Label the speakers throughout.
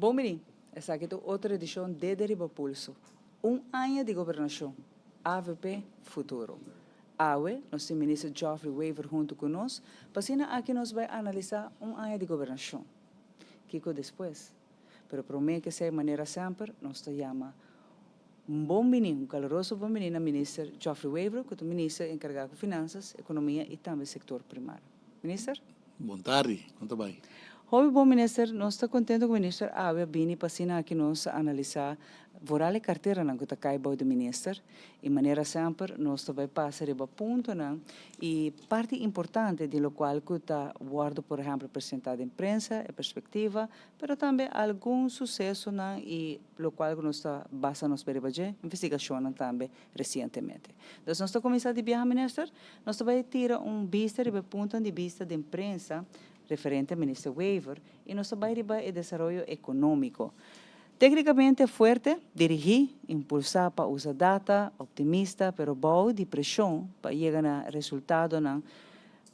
Speaker 1: Bom, menino, essa aqui é outra edição de Deriva Pulso. Ano de governação. AVP Futuro. AWE, nosso ministro Geoffrey Weaver junto conosco, passina aqui nós vai analisar ano de governação. Kiko depois. Pero prometo que seja maneira sempre, nós te chama bom menino, caloroso bom menino, ministro Geoffrey Weaver, que é o ministro encarregado de finanças, economia e também setor primário. Ministro?
Speaker 2: Boa tarde, quanto bem?
Speaker 1: Hoje, bom ministro, nós estamos contentes com o ministro Awe Bini passina aqui nós analisar voral a carteira na que está caindo do ministro e maneira sempre nós também passar a ponto não e parte importante de lo qual que está guardo por exemplo apresentado em imprensa e perspectiva, pero também algum sucesso não e lo qual que nós está basa nos peribaje investigação também recentemente. Então nós estamos começando a viajar ministro, nós também tira vista de ponto de vista de imprensa referente ao ministro Weaver, e nosso bairro é o desenvolvimento econômico. Tecnicamente forte, dirigir, impulsar para usar data, optimista, pero bom de pressão para chegar a resultado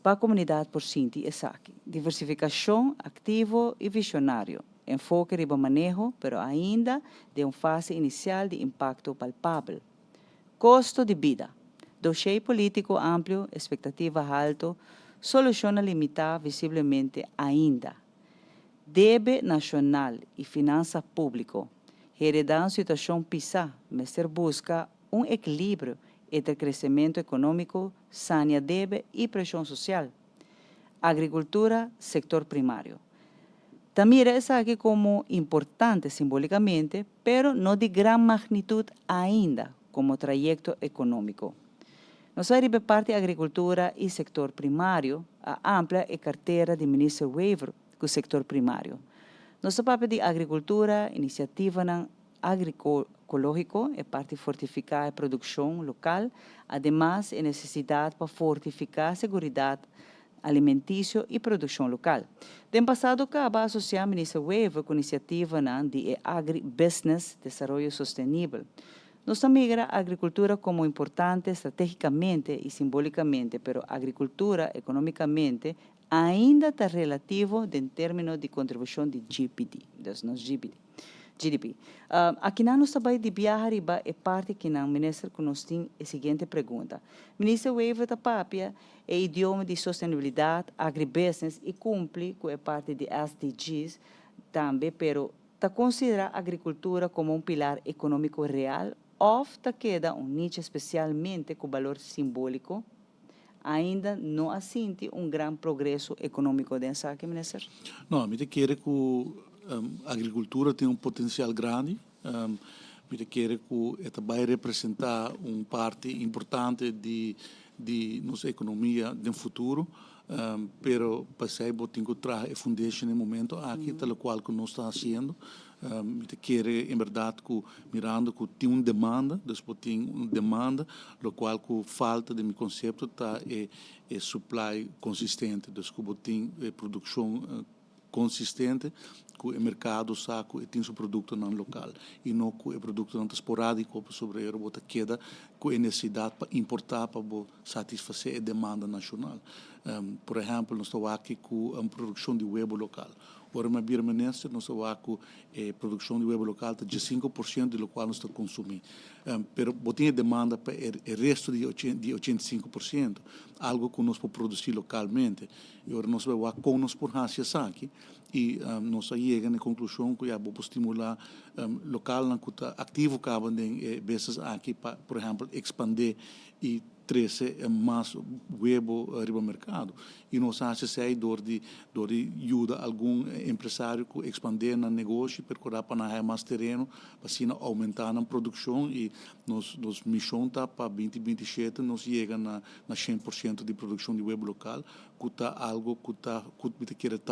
Speaker 1: para a comunidade por Sinti e Saki. Diversificação, ativo e visionário. Enfoque de manejo, pero ainda de fase inicial de impacto palpável. Custo de vida. Dossiê político amplo, expectativa alto, solução limitada visivelmente ainda. Debe nacional e finança público. Heredar uma situação pisar, mas busca equilíbrio entre crescimento econômico, sânia debe e pressão social. Agricultura, setor primário. Também essa aqui como importante simbolicamente, pero não de grande magnitude ainda como trajeto econômico. Nós vamos parte da agricultura e setor primário, a ampla e carteira de ministro Weaver com o setor primário. Nosso papel de agricultura, iniciativa agroecológico é parte de fortificar a produção local, ademais é necessidade para fortificar a segurança alimentícia e produção local. No passado, acaba associar o ministro Weaver com a iniciativa de agribusiness, desenvolvimento sustentável. Nós migra a agricultura como importante estrategicamente e simbolicamente, pero a agricultura economicamente ainda está relativo em termos de contribuição de GDP, GDP. Aqui nós também de viajar é parte que o ministro nos tem a seguinte pergunta. Ministro Weaver da Papia é idioma de sustentabilidade, agribusiness e cumpre com a parte de SDGs também, pero está considera a agricultura como pilar econômico real ou queda nicho especialmente com valor simbólico, ainda não assente grande progresso econômico dessa aqui, ministro?
Speaker 2: Não, a gente quer que a agricultura tem potencial grande, a gente quer que vai representar parte importante de nossa economia no futuro, pero para isso tem que trazer a fundação no momento aqui, tal qual que nós estamos fazendo. A gente quer, em verdade, que mirando que tem uma demanda, depois tem uma demanda, o qual que falta de meu conceito tá é supply consistente, depois tem produção consistente, que o mercado sabe que tem seu produto no local e não que o produto não esporádico sobre o que queda com a necessidade para importar para satisfazer a demanda nacional. Por exemplo, nós estamos aqui com a produção de web local. Ora, uma birmanense, nós estamos aqui com a produção de web local de 5% do qual nós estamos consumindo. Pero tem demanda para o resto de 85%, algo que nós podemos produzir localmente. E agora nós vamos com nós por Rácia aqui e nós chegamos à conclusão que já vamos estimular local que está ativo acaba de vezes aqui para, por exemplo, expandir e trazer mais web no mercado. E nós achamos que dor de ajuda algum empresário que expandir no negócio, procurar para ganhar mais terreno, para assim aumentar a produção e nos missão está para 2027 nós chegamos na 100% de produção de web local, que está algo que está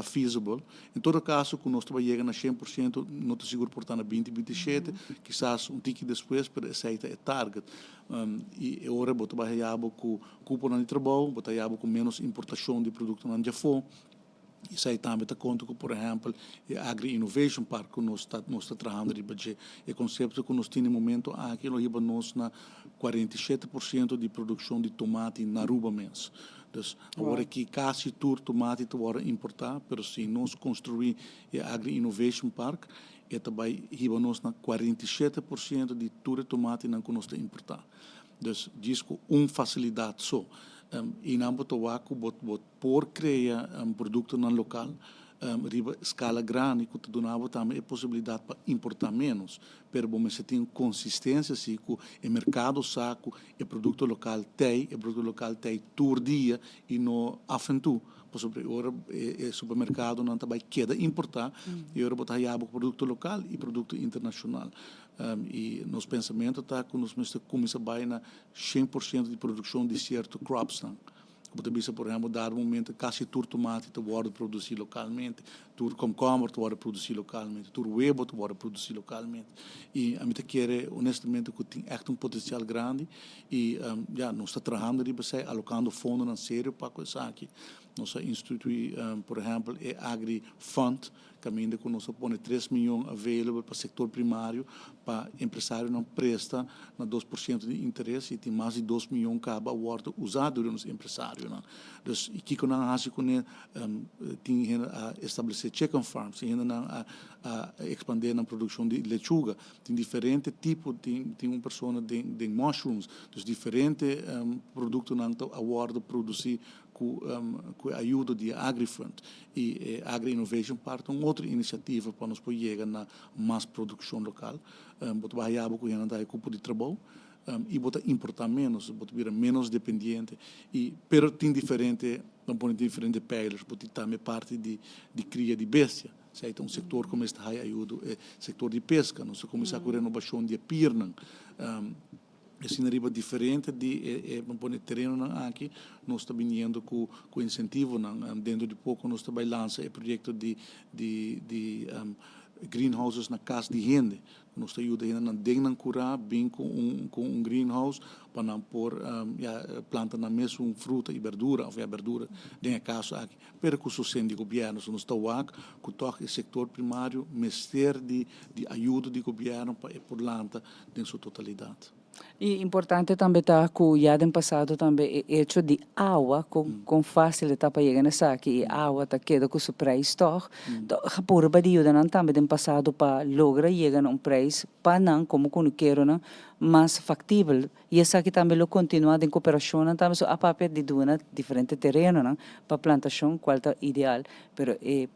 Speaker 2: feasible. Em todo caso, que nós chegamos na 100%, não estou seguro por estar na 2027, quizás tico depois, para aceitar o target. E agora vou trabalhar com cupo de trabalho, vou trabalhar com menos importação de produtos no Japão. Isso aí também está conta com, por exemplo, a Agri Innovation Park, que nós estamos trabalhando o conceito que nós temos no momento aqui, nós na 47% de produção de tomate na Aruba mesmo. Então, agora que quase todo tomate está importar, mas se nós construir a Agri Innovation Park, e também riba nós na 47% de tudo tomate não que nós importar. Dus disco facilidade só. E não botou por criar produto no local, riba escala grande, que donava também a possibilidade para importar menos. Pero bom, se tem consistência, assim, que o mercado saco, o produto local tem todo dia e não afentu. Por exemplo, agora o supermercado não também quer importar, e agora botar o produto local e produto internacional. E nos pensamentos está que nós começamos a na 100% de produção de certos crops. Você por exemplo, dar um momento quase todo tomate te pode produzir localmente, todo concombre te pode produzir localmente, todo huevo te pode produzir localmente. E a mim quer honestamente que tem echt potencial grande e nós estamos trabalhando ali, alocando fundos na sério para coisa aqui. Nós instituímos, por exemplo, o Agri Fund, caminho que nós põe 3 milhões available para o setor primário, para empresário não presta na 2% de interesse e tem mais de 2 milhões que acaba usado nos empresários. Então, aqui que nós acho que tem a estabelecer chicken farms, tem a expandir na produção de lechuga, tem diferente tipo, tem uma pessoa de mushrooms, então diferente produtos não a produzir com a ajuda de AgriFund e Agri Innovation parte uma outra iniciativa para nós poder chegar na mais produção local, botar barriado com a grupo de trabalho e botar importar menos, botar vir menos dependente e pero tem diferente, não pode diferente players, botar também parte de cria de bestia. Então, um setor como este ajuda, setor de pesca, nós começar com a renovação de pirnan. Assim arriba diferente de um terreno aqui nós estamos vindo com incentivo dentro de pouco nós estamos lançando o projeto de greenhouses na casa de gente nós estamos ajudando a dengue curar bem com greenhouse para não pôr planta na mesma fruta e verdura ou verdura dentro da casa aqui pero com o sucesso do governo nós estamos aqui com todo o setor primário mestre de ajuda do governo para a planta em sua totalidade.
Speaker 1: E importante também está que já no passado também é hecho de água com fácil está para chegar nessa aqui água está queda com o preço toch então por badio da não também no passado para lograr chegar a um preço para não como quando quero não mais factível e essa aqui também lo continua em cooperação também a papel de duas diferentes terrenos não para plantação qual está ideal pero é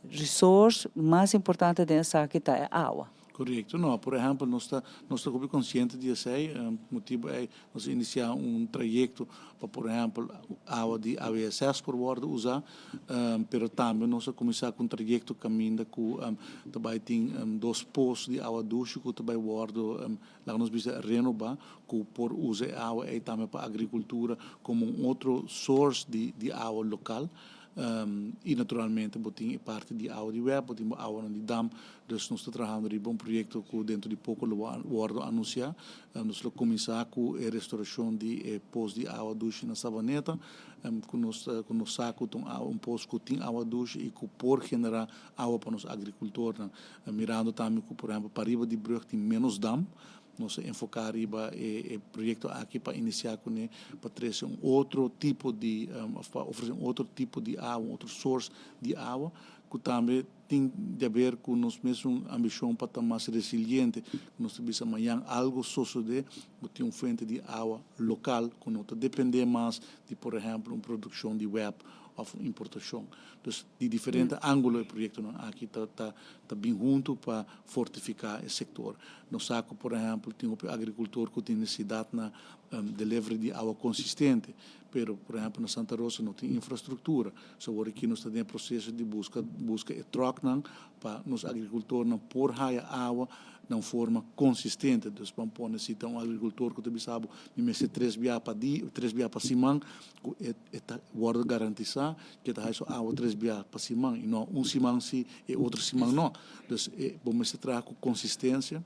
Speaker 1: resource mais importante dessa aqui está é água.
Speaker 2: Correto. Não, por exemplo, nós estamos conscientes disso aí, motivo é nós iniciar trajeto para, por exemplo, água de AVSS por bordo usar, pero também nós começar com trajeto caminho com também tem 2 postos de água ducha que também bordo lá nós precisa renovar que por usar água é também para a agricultura como outro source de água local. E naturalmente botem parte de água de web, botem água de dam, então nós estamos trabalhando em um projeto que dentro de pouco vamos anunciar, nós vamos começar com a restauração de postos de água ducha na Sabaneta, que nós saco um posto que tem água ducha e que por generar água para os agricultores, mirando também que por exemplo para riba de Brugge tem menos dam, nós enfocar o projeto aqui para iniciar com para trazer outro tipo de oferecer outro tipo de água, outro source de água que também tem a ver com nós mesmos ambição para estar mais resiliente, nós temos amanhã algo suceder que tem uma fonte de água local que não depender mais de por exemplo uma produção de web ou importação. Então, de diferentes ângulos do projeto aqui está bem junto para fortificar o setor. No saco, por exemplo, tem um agricultor que tem necessidade na delivery de água consistente, pero, por exemplo, na Santa Rosa não tem infraestrutura. Agora aqui nós estamos em processo de busca e troca para os agricultores não pôr água de uma forma consistente. Então, vamos pôr necessita um agricultor que também sabe, me mete 3 bias para semana, que guarda garantizar que está água 3 bias para semana, e não semana sim e outra semana não. Então, vamos trabalhar com consistência.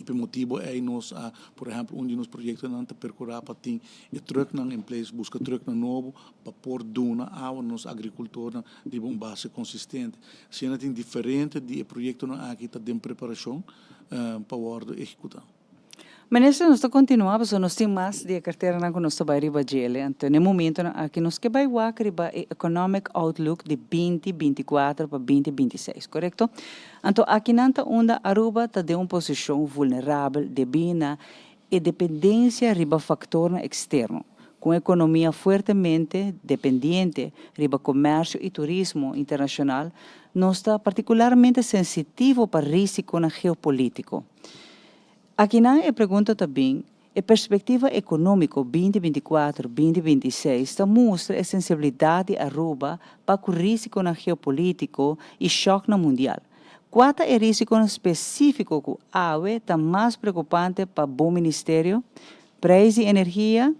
Speaker 2: E por motivo é nós, por exemplo, um dos projetos não está percorrer para ter truck em place, busca truck novo para pôr duna água nos agricultores de uma base consistente. Se ainda tem diferente de projeto aqui está em preparação para o executar.
Speaker 1: Ministro, nós continuamos, nós temos mais de carteira na nós vai riba gele. Então, no momento aqui nós que vai work riba economic outlook de 2024 para 2026, correto? Então, aqui nanta onda Aruba está de uma posição vulnerável devido à dependência riba fator externo, com economia fortemente dependente riba comércio e turismo internacional, nós está particularmente sensitivo para risco geopolítico. Aqui na pergunta também, a perspectiva econômica 2024-2026 mostra a sensibilidade Aruba para o risco geopolítico e choque mundial. Qual é o risco específico que a AUE está mais preocupante para o bom ministério? Preço de energia,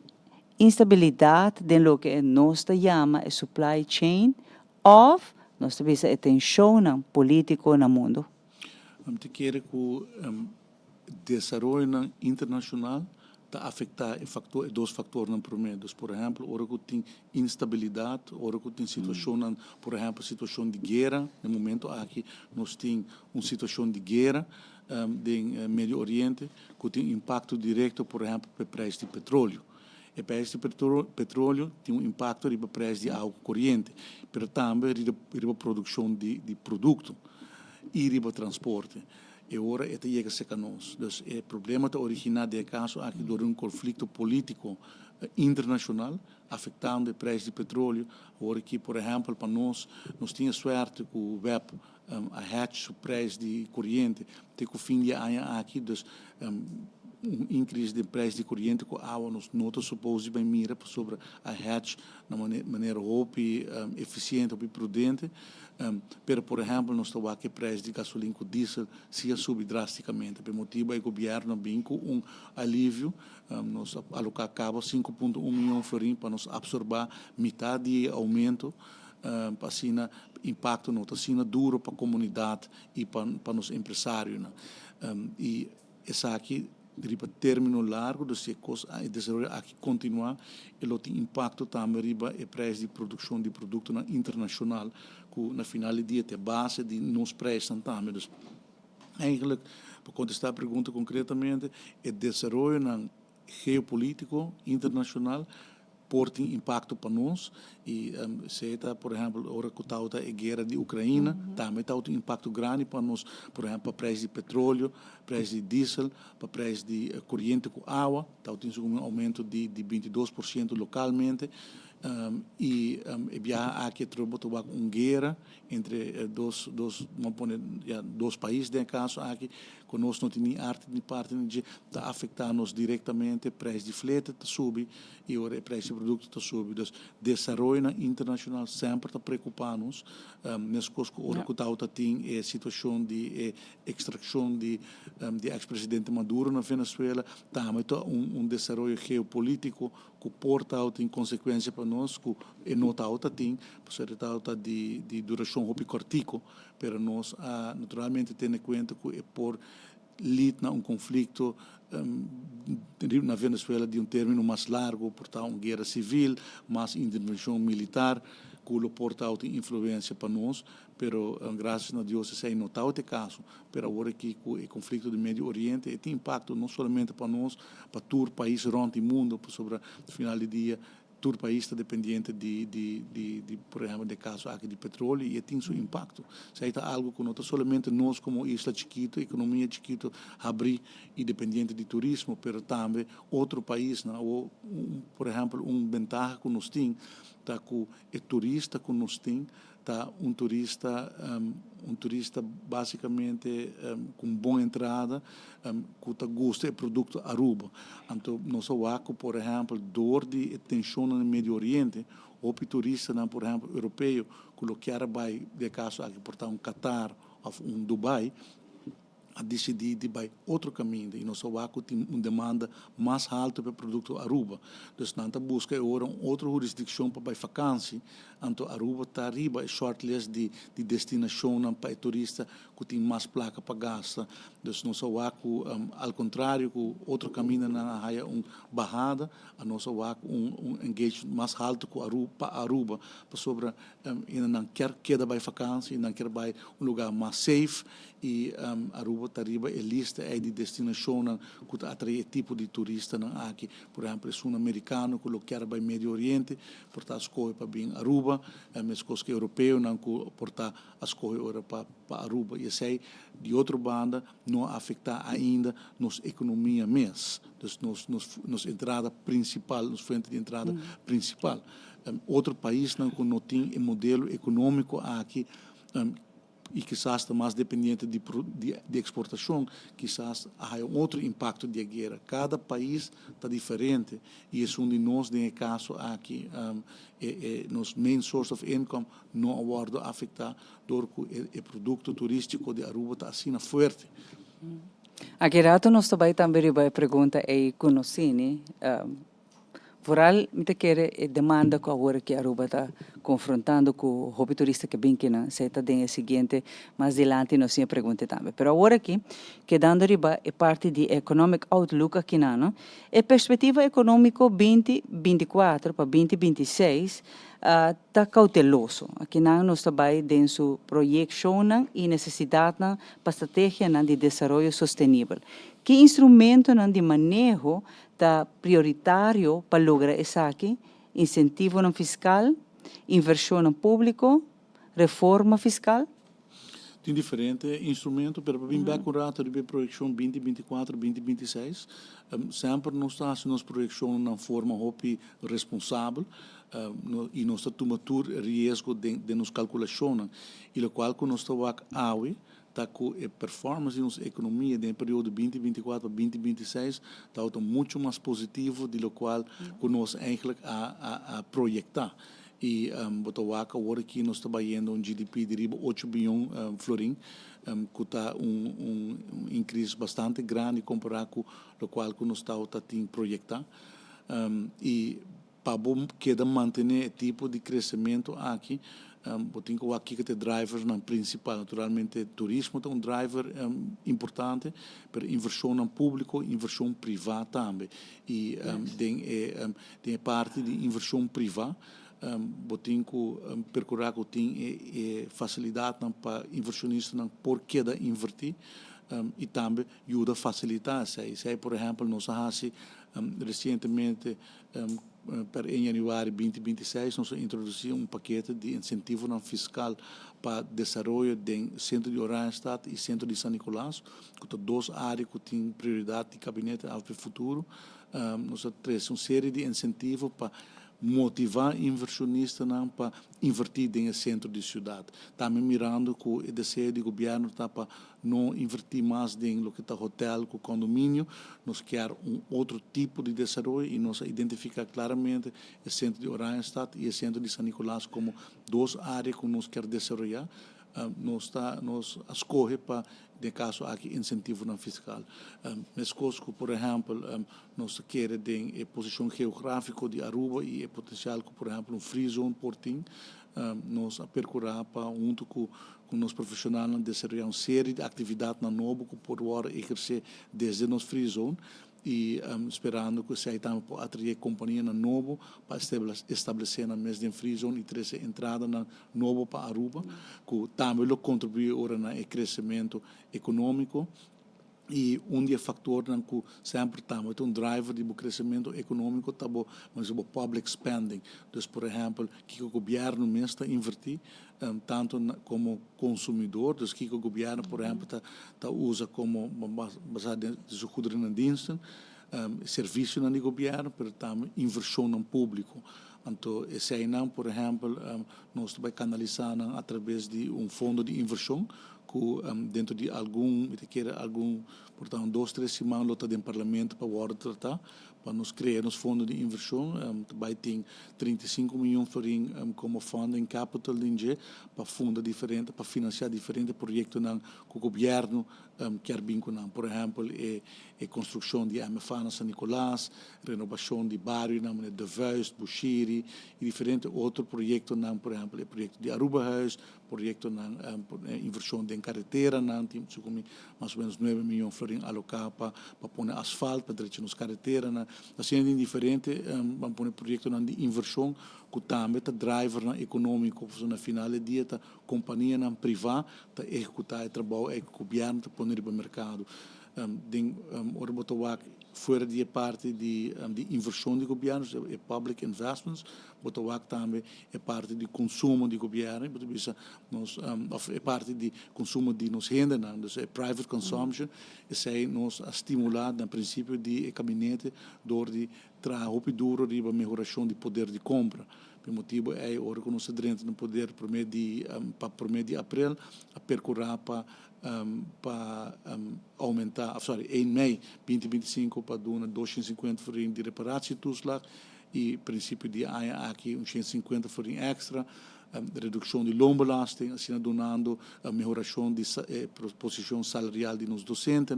Speaker 1: instabilidade de lo que nós chamamos de supply chain, ou nós temos a tensão política no mundo?
Speaker 2: Te quer que desenvolvimento internacional está afetar dois fatores no primeiro. Por exemplo, hora que tem instabilidade, hora que tem situação, por exemplo, situação de guerra. No momento aqui nós temos uma situação de guerra no Médio Oriente que tem impacto direto, por exemplo, para o preço de petróleo. O preço de petróleo tem um impacto no preço de água corrente, mas também na produção de produto e no transporte. E agora é chega a ser nós. Então, o problema está originado de caso aqui de um conflito político internacional afetando o preço de petróleo. Agora que, por exemplo, para nós tínhamos sorte que o web a hedge o preço de corrente, até que o fim de ano aqui, então, increase de preço de corrente que a água nos notas supôs bem mira sobre a hedge de maneira eficiente e prudente. Pero, por exemplo, nós estamos aqui preço de gasolina com diesel se subir drasticamente. Por motivo, o governo vem com alívio. Nós alocar cabo 5,1 milhões de florins para nos absorver metade de aumento. Para assim, impacto não assim duro para a comunidade e para os empresários. E essa aqui riba término largo do se coisa aqui continuar ele tem impacto também riba o preço de produção de produto internacional que na final do dia tem base de nos preços também. Eigenlijk para contestar a pergunta concretamente o desenvolvimento geopolítico internacional porta impacto para nós e se está, por exemplo, agora que está a guerra de Ucrânia, também está um impacto grande para nós, por exemplo, para preço de petróleo, preço de diesel, para preço de corrente com água, está um aumento de 22% localmente. E aqui trouxe uma guerra entre dois países, no caso aqui, que nós não temos arte de parte de está afetando-nos diretamente, o preço de frete está subindo e o preço de produto está subindo. Então, o desenvolvimento internacional sempre está preocupando-nos. Nessa coisa que está tem a situação de extração de ex-presidente Maduro na Venezuela, também está desenvolvimento geopolítico que porta em consequência para nós, que não está tem, por de duração muito curtico, para nós, naturalmente, tendo em conta que é por lidar um conflito na Venezuela de término mais largo, portanto, uma guerra civil, mais intervenção militar, que porta influência para nós, pero graças a Deus isso aí não está o caso, pero agora que o conflito do Médio Oriente tem impacto não somente para nós, para todo o país rond o mundo, sobre o final do dia, todo o país está dependente por exemplo, de caso aqui de petróleo e tem seu impacto. Isso aí está algo que não está somente nós como isla chiquita, economia chiquita, abrir e dependente de turismo, mas também outro país, ou, por exemplo, vantagem que nós temos, tá com o turista que nós temos, tá um turista basicamente com boa entrada, que gosta do produto Aruba. Então, nós aqui, por exemplo, dor de tensão no Médio Oriente, ou turista, por exemplo, europeu, que quer vai de caso aqui portar Qatar ou Dubai, a decidir de ir outro caminho e nós aqui tem uma demanda mais alta para o produto Aruba. Então, nós busca agora outra jurisdição para ir vacância. Então, Aruba está arriba, shortlist de destinação para turista que tem mais placa para gastar. Então, nós aqui, ao contrário, que outro caminho na área barrada, nós aqui engagement mais alto para Aruba, para sobre não quer para vacância, não quer para lugar mais safe e Aruba Aruba tariba é lista de destinação que atrai tipo de turista aqui. Por exemplo, é um americano que quer para o Médio Oriente, portanto escolhe para vir Aruba, mas coisa europeu não que porta escolhe para Aruba. E sei de outra banda não afeta ainda nossa economia mês, nossa entrada principal, nossa fonte de entrada principal. Outro país não tem um modelo econômico aqui e quizás está mais dependente de exportação, quizás há outro impacto de guerra. Cada país está diferente e é de nós, no caso aqui, nosso main source of income não aborda afetar do que o produto turístico de Aruba está assim forte.
Speaker 1: Aqui rato nós também vai pergunta é conhecine. Vooral, me quer demanda que agora que Aruba está confrontando com o hobby turista que bem que não, se está dentro seguinte, mais adiante nós sempre pergunta também. Mas agora aqui, que dando riba é parte de economic outlook aqui não, é perspectiva econômica 2024 para 2026 está cauteloso. Aqui não nós trabalha dentro projeção e necessidade para estratégia de desenvolvimento sustentável. Que instrumento de manejo está prioritário para lograr isso aqui? Incentivo fiscal, inversão público, reforma fiscal?
Speaker 2: Tem diferentes instrumentos, mas para bem accurado de projeção 2024, 2026, sempre nós estamos nas projeção na forma responsável e nós estamos tomando risco de nos calculações, e o qual nós estamos está com a performance da nossa economia no período 2024 a 2026 está muito mais positivo do qual nós eigenlijk a projetar. E botawaca agora aqui nós estamos trabalhando GDP de 8 bilhões florim, que está increase bastante grande comparado com o qual nós estamos a projetar. E para bom queda manter o tipo de crescimento aqui, tenho aqui que ter drivers na principal, naturalmente turismo é driver importante, para inversão no público, inversão privada também. E tem parte de inversão privada, tenho que percorrer que tem facilidade para inversionistas por queda invertir, e também ajuda a facilitar. Se por exemplo, nós recentemente em janeiro de 2026, nós introduzimos paquete de incentivo fiscal para desenvolvimento do Centro de Oranjestad e Centro de São Nicolás, que são duas áreas que têm prioridade de gabinete para o futuro. Nós temos uma série de incentivos para motivar inversionistas para invertir no centro da cidade. Também mirando que o desejo do governo está para não invertir mais no que está hotel, com condomínio, nós queremos outro tipo de desenvolvimento e nós identificar claramente o centro de Oranjestad e o centro de São Nicolás como duas áreas que nós queremos desenvolver. Nós escolhe para, de caso, aqui incentivo fiscal. Mas coisas que, por exemplo, nós queremos a posição geográfica de Aruba e o potencial que, por exemplo, free zone portinho, nós percorrer para junto com os profissionais desenvolver uma série de atividades na novo que por exercer desde nos free zone e esperando que se também pode atrair companhia na novo para estabelecer na mesma free zone e ter entrada na novo para Aruba, que também contribui ora no crescimento econômico. E dos fatores que sempre estamos driver de crescimento econômico mas o public spending. Então, por exemplo, que o governo mesmo está invertir tanto como consumidor, então que o governo, por exemplo, usa como baseado em sua diensten, serviço no governo, mas também inversão no público. Então, se não, por exemplo, nós vamos canalizar através de fundo de inversão, que dentro de portanto, 2-3 semanas, lota do parlamento para o tratar, para nos criar nos fundos de inversão, vai ter 35 milhões de florim como fundo em capital de para fundos diferentes, para financiar diferentes projetos que o governo quer vincular. Por exemplo, a construção de MFA na São Nicolás, renovação de bairros, de Vuist, Bushiri, e diferentes outros projetos, por exemplo, o projeto de Aruba House, projeto na inversão em carretera, temos mais ou menos 9 milhões de alocados para pôr asfalto, para direito nas carreteras. Assim, é diferente, vamos pôr projeto de inversão, que também está driver econômico, na final do dia, a companhia privada está executar o trabalho, o governo está pondo no mercado. Fora de parte de inversão de governos, é public investments, Botoak também é parte de consumo de governo, é parte de consumo de nos renda, é private consumption, isso aí nos estimular, no princípio, de gabinete, de trabalho duro de melhoração de poder de compra. Por motivo é o que nós temos no poder por meio de abril a percorrer para aumentar, em maio 2025 para dar 250 florin de reparação e princípio de aqui 150 florin extra, redução de loonbelasting, assim donando a melhoração de posição salarial de nos docentes,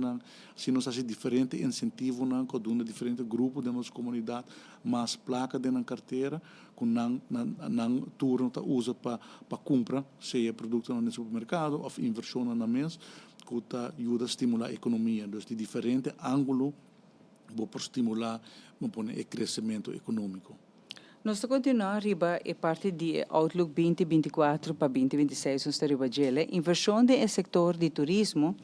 Speaker 2: assim nós fazemos diferentes incentivos com diferentes grupos da nossa comunidade, mais placa na carteira, com não turno tá usa para compra, seja produto no supermercado ou inversão na mesa, que ajuda a estimular a economia, então de diferente ângulo para estimular o crescimento econômico.
Speaker 1: Nós continuamos riba e parte de Outlook 2024 para 2026 nós riba gele inversão do setor de turismo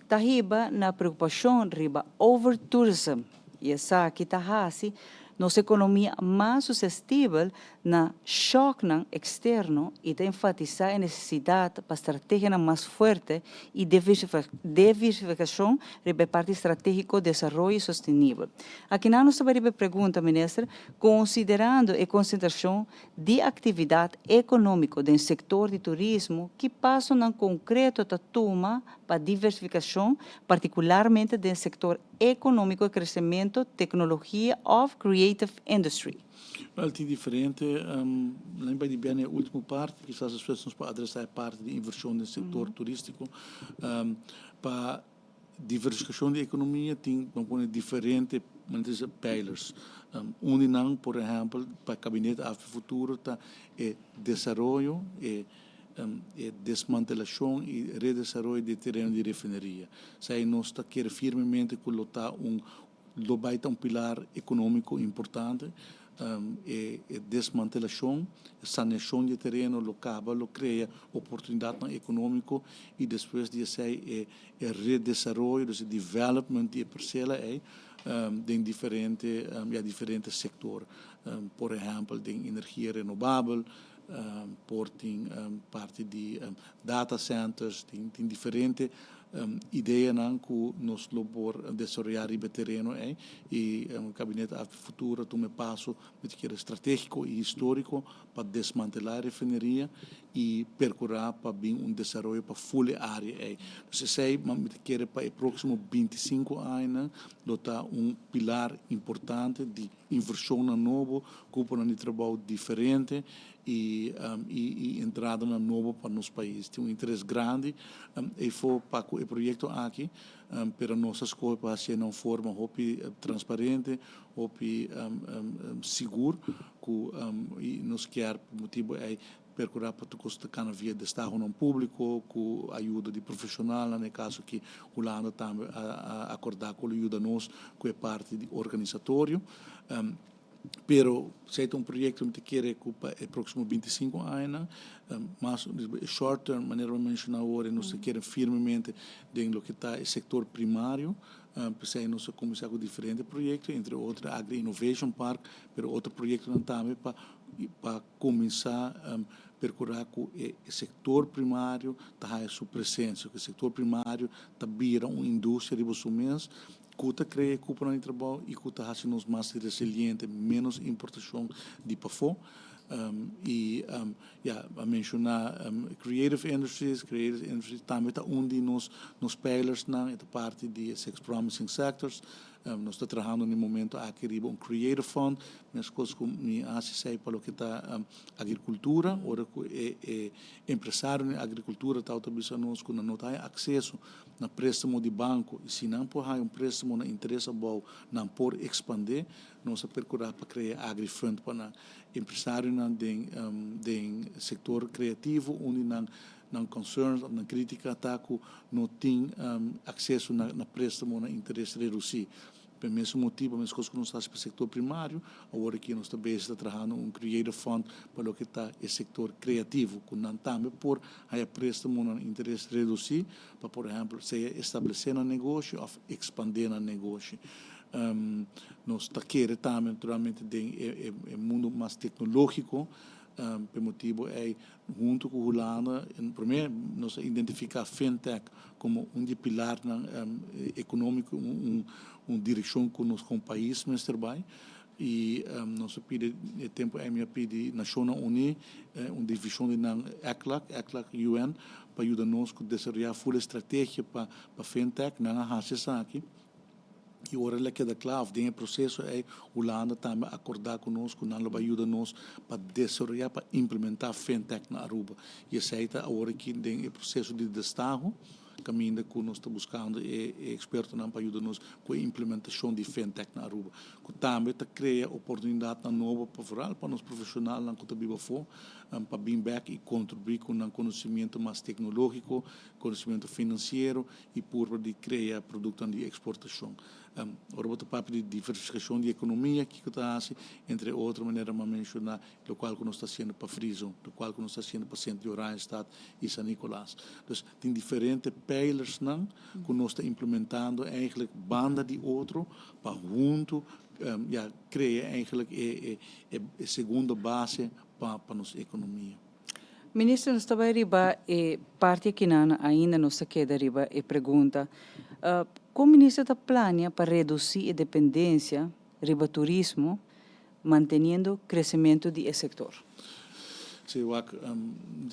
Speaker 1: tá riba na preocupação riba over tourism e essa que tá hasi nossa economia mais suscetível na choque externo e de enfatizar a necessidade para estratégia mais forte e diversificação riba parte estratégico de desenvolvimento sustentável. Aqui nós também pergunta, ministro, considerando a concentração de atividade econômica do setor de turismo, que passa em concreto a toma para diversificação, particularmente do setor econômico de crescimento, tecnologia ou creative industry.
Speaker 2: Well, é diferente. Lembra de bem a última parte, que as pessoas para adressar a parte de inversão no setor turístico. Para diversificação da economia, tem diferentes pillars. Não, por exemplo, para o gabinete do futuro, é desenvolvimento, desmantelação e redesenvolvimento de terreno de refinaria. Se nós queremos firmemente colocar um pilar econômico importante, desmantelação, saneação de terreno local, cria oportunidade econômica e depois disso redesenvolvimento, development de parcela em diferentes setores. Por exemplo, em energia renovável, tem parte de data centers, tem diferentes ideias que nós por desenvolver o terreno e o gabinete futuro toma passo estratégico e histórico para desmantelar a refineria e percorrer para bem desenvolvimento para full área. Você sei, quer para os próximos 25 anos, dotar pilar importante de inversão na novo, culpa de trabalho diferente e entrada na novo para nos países. Tem interesse grande e foi para o projeto aqui, para nossas coisas para ser de forma transparente, seguro, que nos quer por motivo percorrer para custa cada via de Estado não público, com a ajuda de profissional, no caso que o Holanda também acordar com a ajuda nós, que é parte de organizatório. Pero se é projeto que quer ocupa os próximos 25 anos, mas short term, maneira de mencionar agora, nós queremos firmemente dentro do que está o setor primário, porque nós começamos com diferentes projetos, entre outros Agri Innovation Park, pero outro projeto também para começar a percorrer com o setor primário, tá a sua presença, que o setor primário está vira uma indústria de consumos que cria culpa no trabalho e que faz-nos mais resilientes, menos importação de pafô. A mencionar creative industries também está de nos pillars na parte de sex promising sectors. Nós estamos trabalhando no momento aqui um creative fund, mas coisas como assistência para o que está agricultura, ora que empresário na agricultura está utilizando que não tem acesso na préstamo de banco e se não por um préstamo na interesse bom, não por expandir, nós percorrer para criar agrifund para empresário no setor criativo, onde não concerns, na crítica, tá que não tem acesso na préstamo, na interesse reduzido. Pelo mesmo motivo, as coisas que não está para o setor primário, agora que nós também está trabalhando Creative Fund para o que está o setor criativo, que não também por a préstamo no interesse reduzido, para, por exemplo, se estabelecer um negócio ou expandir um negócio. Nós está querendo também, naturalmente, o mundo mais tecnológico, pelo motivo junto com o Holanda, primeiro, nós identificamos a fintech como pilar econômico, direção que nós como país nós trabalhamos. E nós pede tempo pede Nações Unidas divisão de ECLAC UN para ajudar-nos a desenvolver full estratégia para fintech na raça aqui. E agora queda claro, o processo o Holanda também acordar conosco, não vai ajudar-nos para desenvolver, para implementar fintech na Aruba. E aceita agora que tem o processo de destaque, caminho que nós estamos buscando expertos para ajudar-nos com a implementação de fintech na Aruba. Que também cria oportunidade nova para os profissionais que estão vindo para vir back e contribuir com um conhecimento mais tecnológico, conhecimento financeiro e por de criar produtos de exportação. Agora vou falar de diversificação de economia que está assim, entre outras maneiras para mencionar o qual que nós está sendo para Frison, o qual que nós está sendo para Centro de Oranjestad e São Nicolás. Então, tem diferentes pillars que nós está implementando, eigenlijk banda de outro para junto criar eigenlijk a segunda base para a nossa economia.
Speaker 1: Ministro, nós estamos arriba e parte aqui ainda não se queda arriba e pergunta como o ministro está planeando para reduzir a dependência riba turismo, mantendo o crescimento do setor?
Speaker 2: Sim, eu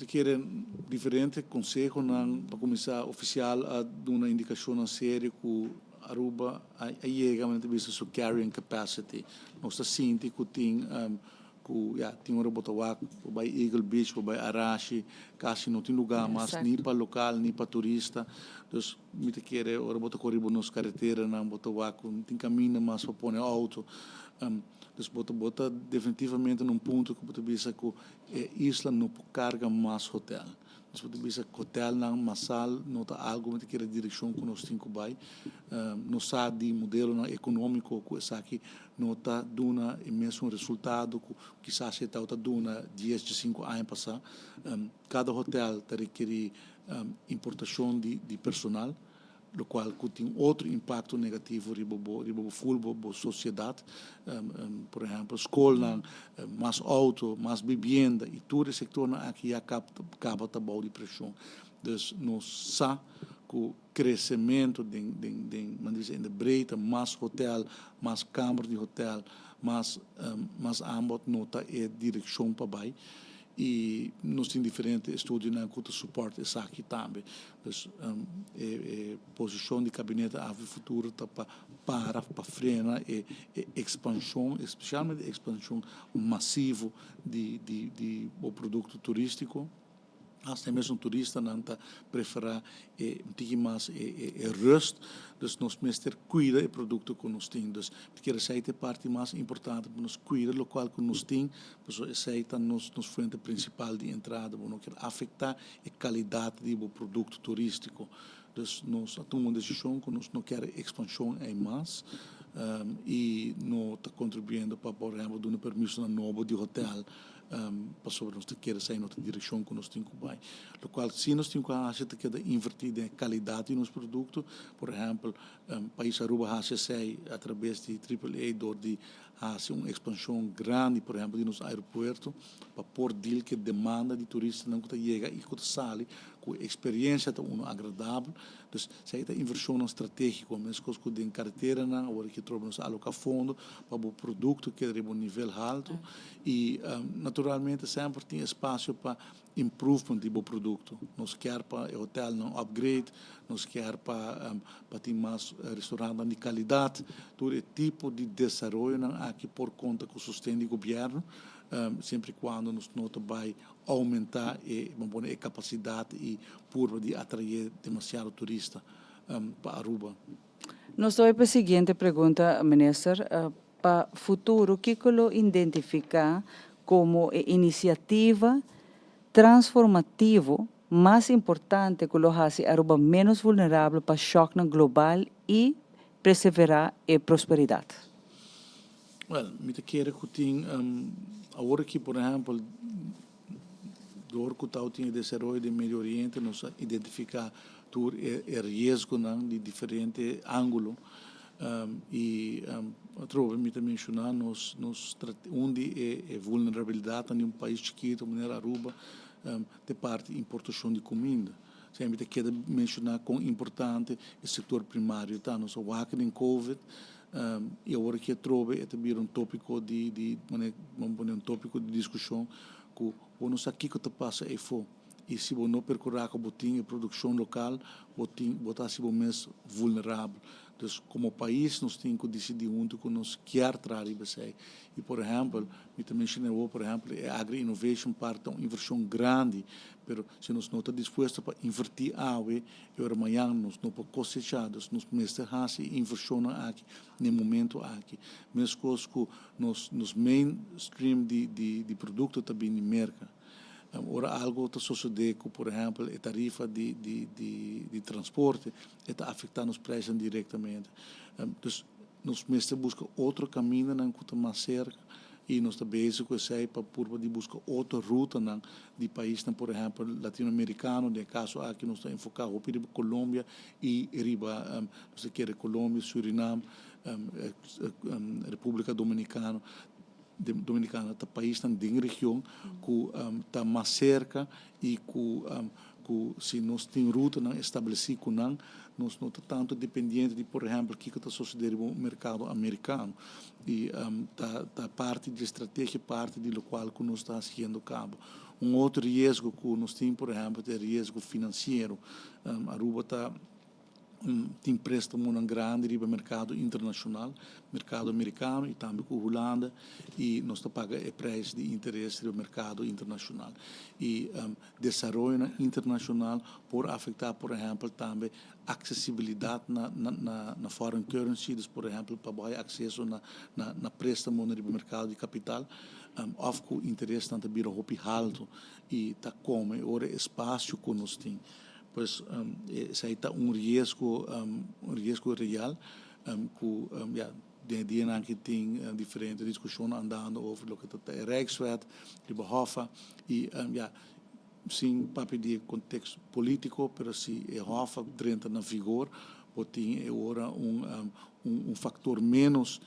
Speaker 2: quero diferente conselho para começar oficial a dar uma indicação séria que Aruba chega a vista sua carrying capacity. Nós está sentindo que tem Robotawak, vai Eagle Beach, vai Arashi, quase não tem lugar mais nem para local, nem para turista. Então, me quer o Robotacorribo nos carreteiras, na Robotawak, não tem caminho mais para pôr auto. Então, bota definitivamente num ponto que você visa que a isla não carga mais hotel. Então, você visa que hotel não mais sal, não está algo que quer direção que nós temos que vai. Não sabe de modelo econômico que essa aqui não está dando o mesmo resultado que quizás está dando 10 de 5 anos passar. Cada hotel requer importação de personal, o qual tem outro impacto negativo na sociedade. Por exemplo, escola, mais auto, mais vivenda, e todo o setor aqui acaba de pressão. Então, nós sabemos que o crescimento de breita, mais hotel, mais câmara de hotel, mais ambos nota é direção para baixo. E nós temos diferentes estudos que suportam isso aqui também. Então, posição de gabinete a futuro para frear a expansão, especialmente a expansão massiva de produto turístico. Até mesmo turista não está preferir mais rust, então nós mestre cuida do produto que nós temos. Porque essa é a parte mais importante, nós cuida do local que nós temos, essa é a nossa fonte principal de entrada, não quer afetar a qualidade do produto turístico. Então nós tomamos uma decisão que nós não queremos expansão em mais e não está contribuindo para, por exemplo, dar um permisso novo de hotel. Para sobre nós querer sair noutra direção que nós temos que vai. O qual, se nós temos que invertir em qualidade nos produtos, por exemplo, o país Aruba sai através de AAA, de uma expansão grande, por exemplo, de nos aeroportos, para pôr deal que demanda de turistas não que chega e que sai com experiência agradável. Então, se aí inversão estratégica, mesmo que de carteira, agora que trocamos alocar fundo para o produto que é de um nível alto e naturalmente sempre tem espaço para improvement do produto. Nós quer para o hotel não upgrade, nós quer para ter mais restaurante de qualidade, todo tipo de desenvolvimento aqui por conta que o sustento do governo, sempre e quando nos nota vai aumentar a capacidade e por de atrair demasiado turista para Aruba.
Speaker 1: Nós vamos para a seguinte pergunta, ministro. Para o futuro, o que identificar como iniciativa transformativa mais importante que lo hace Aruba menos vulnerável para choque global e perseverar e prosperidade.
Speaker 2: Well, me te quero que tem agora que, por exemplo, do que tal tem desenvolvimento do Medio Oriente, nós identificar o risco de diferente ângulo trovo me também mencionar onde é vulnerabilidade em país chiquito, como Aruba, de parte de importação de comida. Sempre quero mencionar quão importante o setor primário está. Nós em Covid e agora que trovo é também tópico um tópico de discussão que o nosso aqui que passa é fo. E se você não percorrer com a produção local, você está se mais vulnerável. Então, como país, nós temos que decidir onde nós queremos trabalhar. E, por exemplo, eu também mencionei, por exemplo, a agri-innovation parte uma inversão grande, mas se nós não estamos dispostos para invertir água, e amanhã nós não podemos cosechar, nós precisamos inversão aqui, no momento aqui. Mesmo coisa que nos mainstream de produto também no mercado. Ora, algo está sucedendo, por exemplo, a tarifa de transporte está afetando os preços diretamente. Então, nós precisamos buscar outro caminho na que mais cerca e nós também com essa para de buscar outra ruta de país, por exemplo, latino-americano, no caso aqui nós estamos enfocados em Colômbia e riba, nós queremos Colômbia, Suriname, República Dominicana. Dominicana é país de região que está mais cerca e que se nós temos ruta estabelecida com nós não estamos tanto dependentes de, por exemplo, o que está sucedendo no mercado americano e está parte da estratégia, parte do qual que nós está fazendo cabo. Outro risco que nós temos, por exemplo, é o risco financeiro. Aruba está tem préstamo grande no mercado internacional, mercado americano e também com a Holanda, e nós pagamos o preço de interesse do mercado internacional. E desenvolvimento internacional pode afetar, por exemplo, também a acessibilidade na foreign currency, por exemplo, para ter acesso na préstamo no mercado de capital, of que o interesse tanto bira alto e está como o espaço que nós temos. Pois esse aí está risco real que dia que tem diferentes discussões andando sobre o que está Rijkswet, de Hofa e sim papel de contexto político, mas se a Hofa entra na vigor, tem agora factor menos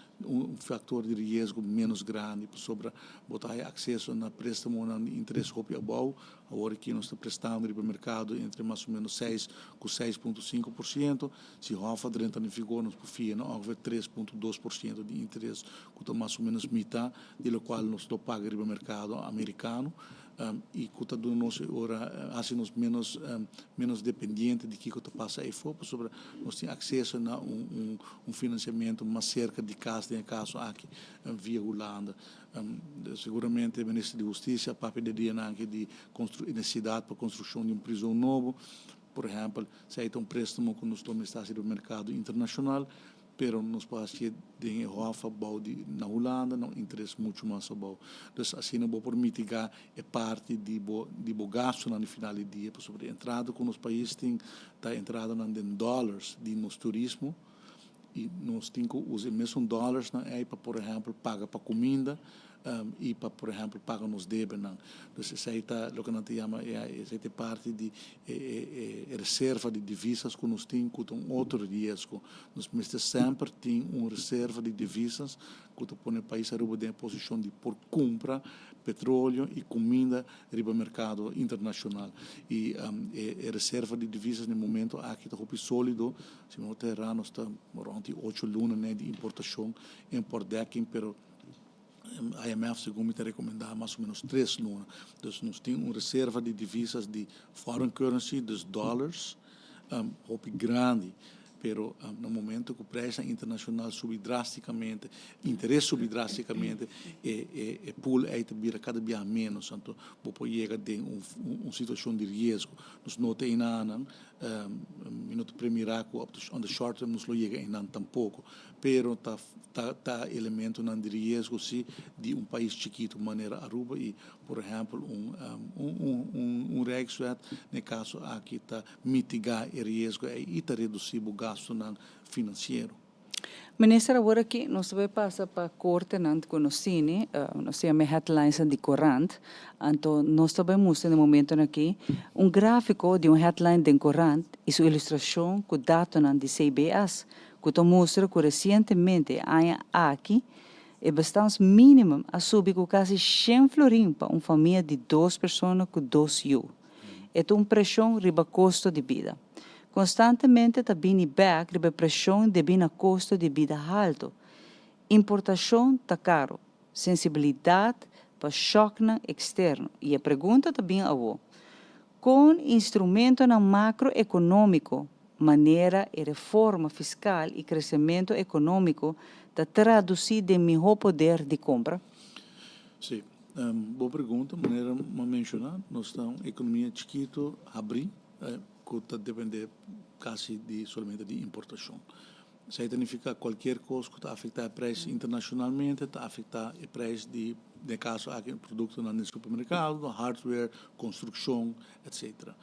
Speaker 2: factor de risco menos grande sobre botar acesso na préstamo de interesse bom agora que nós estamos prestando no mercado entre mais ou menos 6 com 6,5%, se Hofa entra em vigor nós podemos haver 3,2% de interesse, que é mais ou menos metade do qual nós estamos pagando no mercado americano. E que está nós agora assim menos dependente de que passa aí fora sobre nós temos acesso a financiamento mais cerca de casa em caso aqui via Holanda. Seguramente o Ministro da Justiça papel de dia de necessidade para a construção de prisão novo, por exemplo, se há préstamo que nós estamos no mercado internacional, pero nos pode de Europa na Holanda não interesse muito mais bom. Então assim não vou por mitigar é parte de gasto no final do dia sobre a entrada com os países tem tá entrada em dólares de nos turismo e nós temos que usar mesmo dólares aí para por exemplo pagar para comida e para por exemplo pagar nos débitos. Então isso aí está o que nós chama é parte de reserva de divisas que nós temos com outro risco. Nós precisamos sempre ter uma reserva de divisas que põe o país a em posição de por compra petróleo e comida no mercado internacional. E a reserva de divisas no momento aqui está sólido, se não terá nós estamos durante 8 lunas de importação import decking, pero IMF, segundo me recomendar, mais ou menos 3 lunas. Então, nós temos uma reserva de divisas de foreign currency, dos dólares, grande. pero no momento que o preço internacional subir drasticamente, interesse subir drasticamente, e pool uit vira cada vez menos, então você chega a uma situação de risco. Nós não tem nada, minuto primeiro on the short term, nós não chega em nada tampouco, pero tá elemento de risco sim de país chiquito, maneira Aruba e, por exemplo, Rexwet, no caso aqui está mitigar o risco e está reduzir o gasto financeiro.
Speaker 1: Minister, agora que nós vamos passar para a corte com o cine, nós temos headlines de corante, então nós também mostramos no momento aqui gráfico de headline de corante e sua ilustração com dados de CBS, que mostra que recentemente há aqui é bastante mínimo a subir com quase 100 florim para uma família de 2 pessoas com 2 euros. É uma pressão riba custo de vida. Constantemente está vindo back riba pressão de bina custo de vida alto. Importação está caro. Sensibilidade para choque externo. E a pergunta está bem a você. Com instrumento macroeconômico, maneira e reforma fiscal e crescimento econômico da traduzir de melhor poder de compra?
Speaker 2: Sim, boa pergunta. Maneira a mencionar, nós estamos economia chiquito abrir, que está depender quase somente de importação. Isso significa qualquer coisa que está afetar o preço internacionalmente, está afetar o preço de caso aqui produto no supermercado, hardware, construção, etc.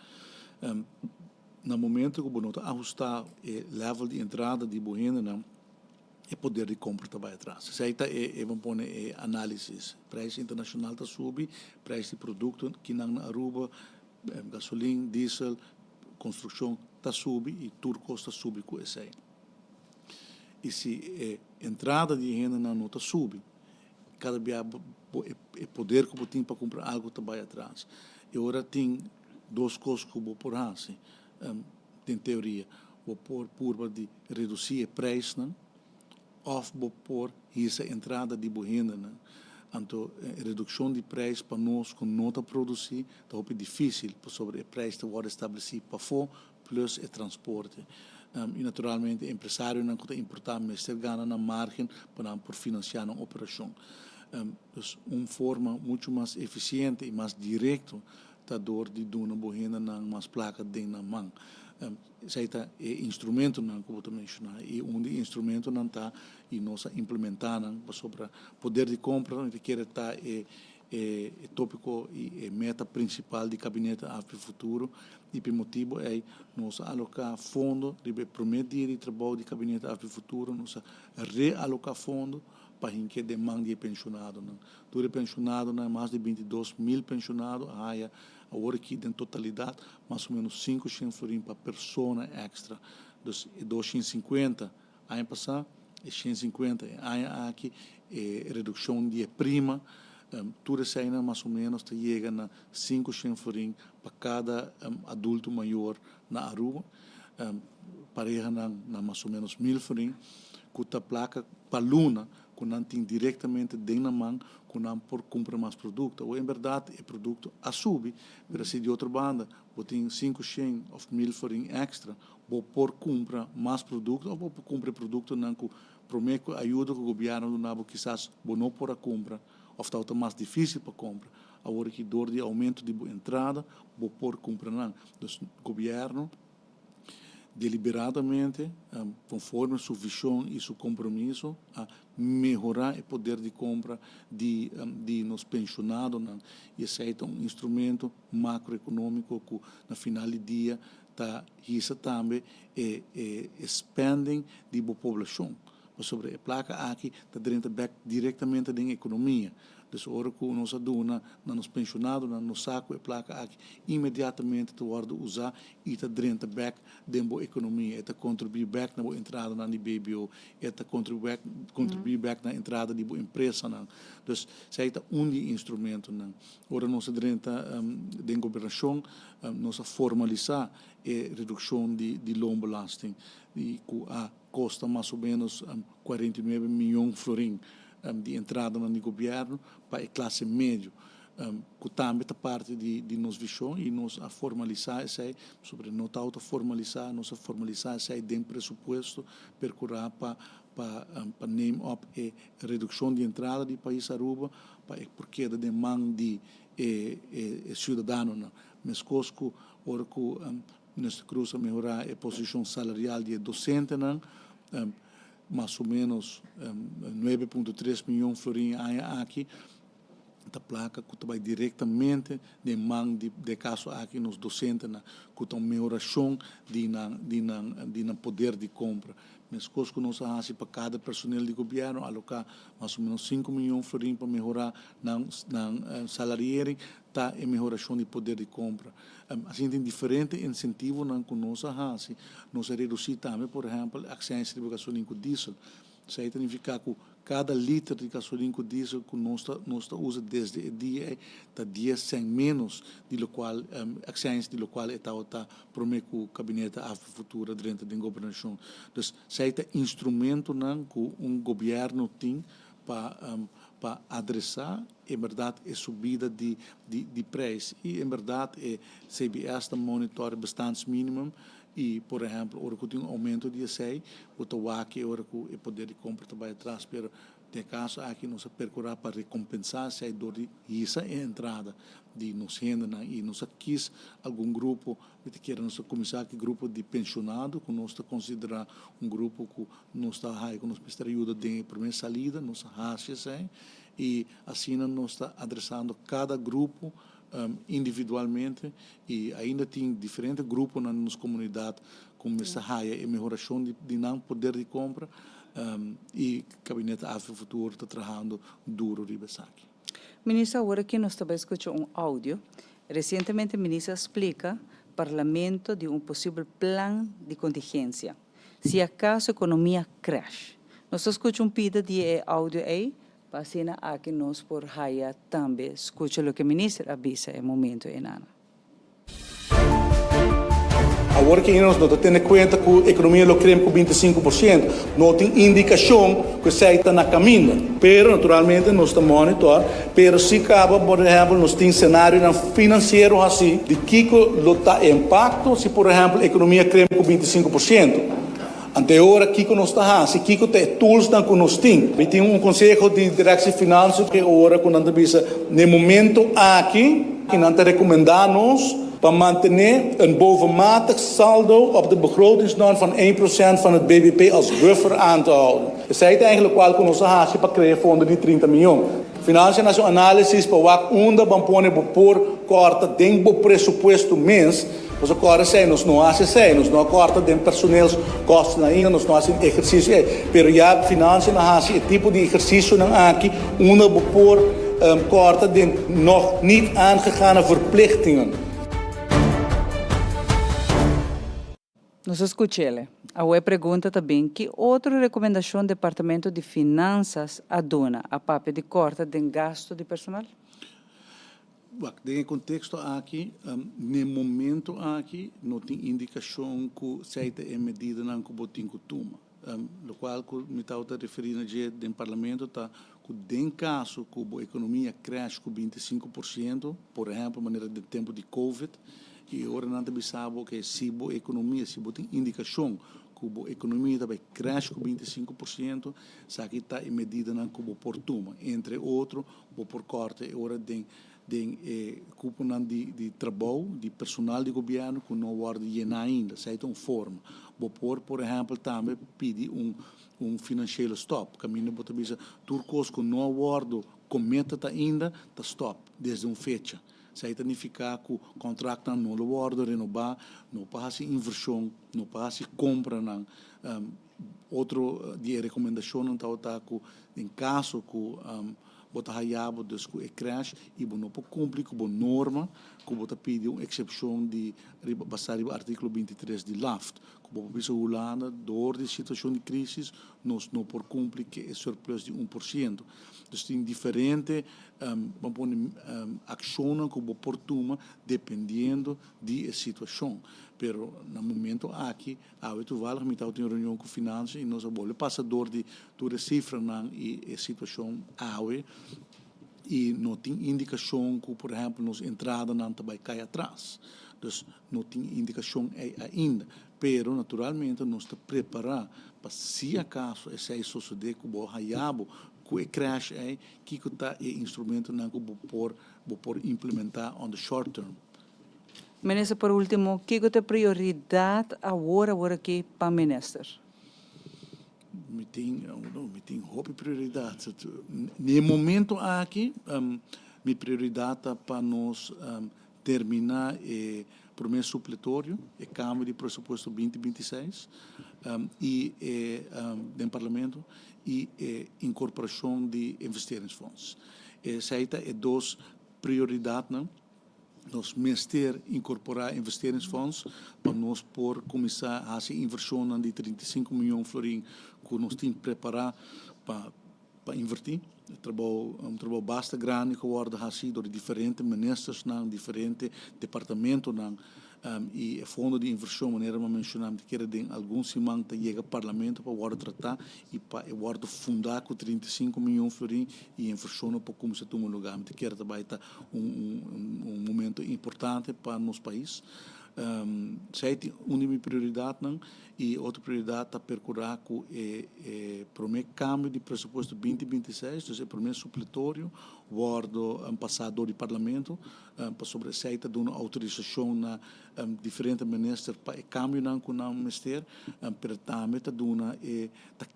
Speaker 2: No momento que você ajustar o level de entrada de bohena, o poder de compra está atrás. Isso aí vamos pôr análise. Preço internacional está subindo, preço de produto que na Aruba, gasolina, diesel, construção está subindo e tudo está subindo com isso aí. E se a entrada de renda não está subindo, cada vez o poder que você tem para comprar algo está atrás. E agora tem 2 coisas que você pode fazer. Tem teoria, você pode de reduzir o preço, ou você pode essa entrada de renda. Então, a redução de preço para nós que não está produzir está difícil, sobre o preço que pode estabelecer para fora, plus o transporte. E, naturalmente, o empresário não está importando, mas ter ganha na margem para financiar a operação. Então, uma forma muito mais eficiente e mais direta está dor de dar uma bohena na mais placa de na mão. Isso é instrumento que eu vou mencionar e dos instrumentos não está e nós implementando sobre poder de compra que quer estar tópico e meta principal do gabinete AFP Futuro e por motivo é nós alocar fundo de prometer de trabalho do gabinete AFP Futuro nós realocar fundo para que demanda de pensionado todo pensionado mais de 22.000 pensionados agora aqui em totalidade mais ou menos 500 florim para pessoa extra dos 250 ano passado e 150 aqui redução de prima tudo isso aí mais ou menos chega na 500 florim para cada adulto maior na Aruba pareja na mais ou menos 1.000 florim com a placa para luna que não tem diretamente dentro da mão, que não por comprar mais produto. Ou, em verdade, o produto a subir, mas se de outra banda, você tem 500 ou 1.000 florim extra, você por comprar mais produto, ou você comprar produto não que promete ajuda que o governo não quizás você não pode comprar, ou está mais difícil para comprar. Agora que dor de aumento de entrada, você por comprar não. Então, o governo deliberadamente, conforme sua visão e seu compromisso, a melhorar o poder de compra de nos pensionados, e esse é um instrumento macroeconômico que, no final do dia, isso também é spending de população. Sobre a placa aqui, está diretamente na economia. Então, hora que nós aduna, nos pensionados, no saco, a placa aqui, imediatamente tu pode usar e está dentro back dentro da economia, está contribuir back na entrada na BBO, está contribuir back na entrada da empresa. Então, isso é instrumento. Ora, nós dentro da governação, nós formalizar a redução de loan belasting, que custa mais ou menos 49 milhões de florim de entrada no governo para a classe média. que também é parte de nossa visão e nós a formalizar essa sobre não auto formalizar nós a formalizar essa de pressuposto percurar para name up a redução de entrada do país Aruba para porque da demanda de cidadão mas cosco ora que nesta cruz a melhorar a posição salarial de docente mais ou menos 9,3 milhões de florins aqui a placa que vai diretamente de mão de caso aqui nos docentes que tem melhoração de poder de compra. Mas coisas que nós fazemos para cada personal de governo alocar mais ou menos 5 milhões de florins para melhorar na salariere tá em melhoração de poder de compra. Assim tem diferentes incentivos que nós fazemos. Nós reduzimos também, por exemplo, a ciência de gasolina com diesel. Isso significa que cada litro de gasolina com diesel que nós usa desde o dia está 10 cent menos de lo qual acções de lo qual está promete que o gabinete a futuro dentro da governação. Então, isso é instrumento que governo tem para adressar, em verdade, a subida de preço. E, em verdade, a CBS está monitora bastante mínimo. E, por exemplo, hora que tem um aumento de 6, o aqui, hora que o poder de compra vai atrás, mas de caso aqui nós percorrer para recompensar se dor de essa entrada de nos renda e nós quis algum grupo que era nós começar que grupo de pensionado que nós considerar grupo que nós que nos precisa ajuda de primeira salida nós e assim nós está adressando cada grupo individualmente e ainda tem diferentes grupos na nossa comunidade com essa raia e melhoração de não poder de compra e o gabinete AFE Futuro está trabalhando duro riba aqui.
Speaker 1: Ministra, agora que nós também escutamos áudio, recentemente o ministro explica Parlamento de possível plano de contingência. Se acaso a economia crash, nós escutamos pedido de áudio aí, Pasina aqui nós por raia também escuta o que o ministro avisa no momento enana.
Speaker 3: Agora que nós não temos em conta que a economia lo cresce com 25%, não tem indicação que se está na caminho. Pero naturalmente nós estamos monitorando, pero se acaba, por exemplo, nós temos cenário financeiro assim, de que lo está impacto se, por exemplo, a economia cresce com 25%. Ante ora, Kiko nós está se Kiko tem tools que nós temos. E tem conselho de direção de finanças que agora, quando nós visa, no momento aqui, que nós recomendamos para manter bovenmatig saldo op de begrotingsnorm van 1% van het BBP als buffer aan te houden. Dat is eigenlijk wel kunnen onze haasje para criar fundo de 30 miljoen. Financiën nacional analysis para wat onder van pone por corta dentro presupuesto mês. Nós agora nós não hacemos, nós não corta de personeel costos ainda, nós não fazemos exercício. Pero já financiën na haasje, o tipo de exercício não aqui, onder por corta de nog niet aangegane verplichtingen.
Speaker 1: Nós escutamos. A pergunta também, que outra recomendação do Departamento de Finanças adona a papel de corta de gasto de personal?
Speaker 2: No contexto aqui, no momento aqui, não tem indicação que seita é medida não que botem que toma. O qual que me está referindo no parlamento está que em caso que a economia cresce com 25%, por exemplo, maneira de tempo de Covid, e agora não sabe que se a economia, se tem indicação que a economia também cresce com 25%, isso aqui está em medida não que por toma. Entre outros, por corte, agora de cúpula de trabalho, de personal de governo que não guarda ainda, sai de uma forma. Por exemplo, também pedir financial stop. Caminho para dizer, turcos que não guarda cometa ainda, está stop, desde uma fecha. Isso significa que o contrato não lo guarda renovar, não passa inversão, não passa compra. Outro de recomendação está que em caso que bota hayabo dus que crash e não pode cumprir com a norma que bota pedir uma exceção de passar o artigo 23 de LAFT que bota pedir a Holanda door de situação de crise nós não por cumprir que é surplus de 1%. Então tem diferente ações que bota por toma dependendo da situação. Pero no momento aqui, toevallig met de reunião com finanças e nós vamos passador de toda cifra e a situação e não tem indicação que, por exemplo, nos entrada não também cai atrás. Então, não tem indicação ainda. Pero, naturalmente, nós estamos preparados para, se acaso, esse suceder com o raiabo, que o crash que está o instrumento que vou por implementar on the short term.
Speaker 1: Minister, por último, que é a prioridade agora aqui para o minister?
Speaker 2: Me tem roupa prioridade. No momento aqui, minha prioridade é para nós terminar o primeiro supletório, o câmbio de pressuposto 2026, e do Parlamento, e incorporação de investeringsfonds. Essa é duas prioridades, não? Nós mestre incorporar investeringsfonds para nós por começar a fazer inversão de 35 milhões de florins que nós temos preparar para invertir. Trabalho bastante grande que wordt gezien door diferentes ministers, diferentes departamentos, e o fundo de inversão, maneira de mencionar, que em alguns semanas chega ao Parlamento para worden tratar e para worden fundar com 35 milhões de florins e inversão para começar a tomar lugar. Que também está momento importante para nosso país. Essa é uma das minhas prioridades, e outra prioridade é percorrer o primeiro câmbio de pressuposto 2026, então o primeiro supletório, o passador do Parlamento, para sobreaceitar de uma autorização na diferentes ministros para o câmbio com o Ministério, para também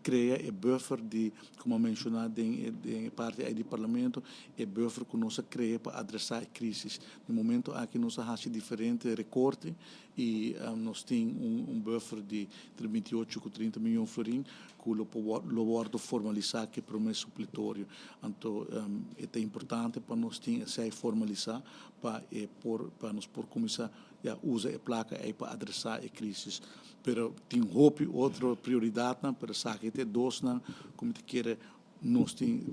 Speaker 2: criar a buffer de, como mencionado em parte do Parlamento, a buffer que nós criamos para adressar a crise. No momento aqui nós fazemos diferentes recortes e nós temos buffer de 28 a 30 milhões de florins que lo pode formalizar que é primeiro supletório. Então, é importante para nós ter essa formalizar para nós por começar a usar a placa para adressar a crise. Pero tem outra prioridade para saber que dois como te quer nós tem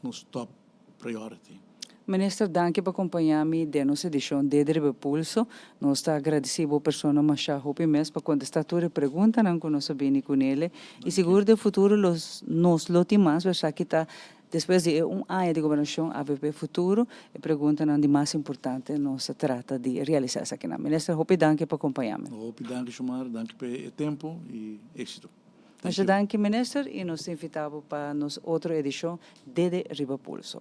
Speaker 2: nos top priority.
Speaker 1: Minister, danke por acompanhar-me de nossa edição de Drive Pulso. Nós estamos agradecidos à pessoa Masha Hopi mesmo para contestar todas as perguntas que nós sabemos com ele. E seguro no futuro nós lo temos, porque está depois de ano de governação AVP futuro, a pergunta de mais importante nós trata de realizar essa aqui. Minister, Hopi, danke por acompanhar-me.
Speaker 2: Hopi, danke, Shumar, danke pelo tempo e êxito.
Speaker 1: Mas danke, Minister, e nós invitamos para nossa outra edição de Drive Pulso.